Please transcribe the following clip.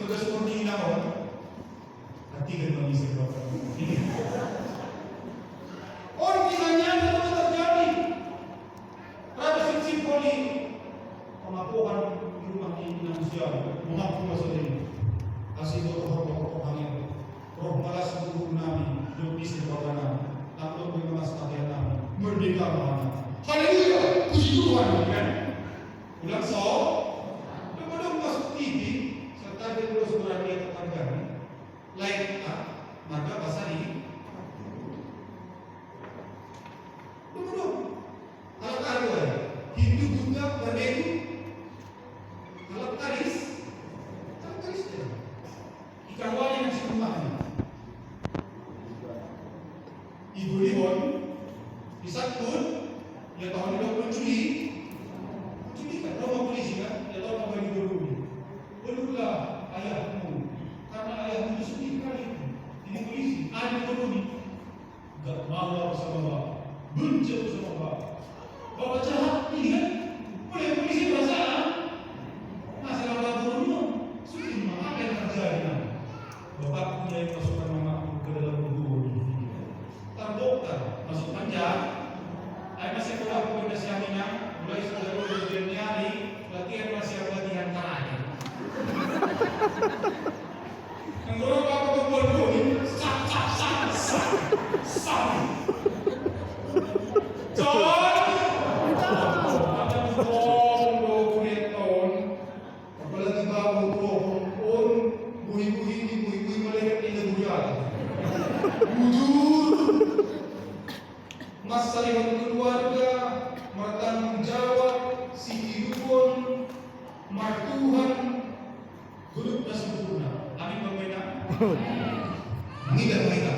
Sudah seperti naon, hati kan mengisi bapak. Orang kisahnya itu terjadi. Ada simpoli pengakuan di rumah ini manusia mengaku masa ini. Asih roh hangin, roh malas untuk nami, hidup di sebagana, takut berkemas kalian nami, merdeka mana. Haleluya, puji Tuhan, kan? Ulang so, kemudian masuk TV, serta dia terus berani tetangga, like maka pasal ini. Kemudian, kalau kalian Hindu juga berbeda, kalau karis dia. Ikan wali yang sebelumnya Ibu Liwon bisa pun ya tahun 20 Juli kan rumah polisi kan ya tahun 2020 berulah ayahmu karena ayahmu itu sedih kali ini polisi ada ekonomi gak mau sama bapak benci sama bapak jahat ini kan boleh polisi perasaan masalah laporannya sudah apa yang terjadi bapak punya masukkan mamaku ke dalam tubuh dokter masuk panjang masih kurang punya siamina mulai sudah berjalan nyari latihan masih latihan terakhir yang kurang apa berbuat sak apalagi bawa on buhi melihat ini bujal masalah keluarga, bertanggung jawab, si hidupun, martuhan, hidup dan sempurna. Amin berbeda. Tidak baik.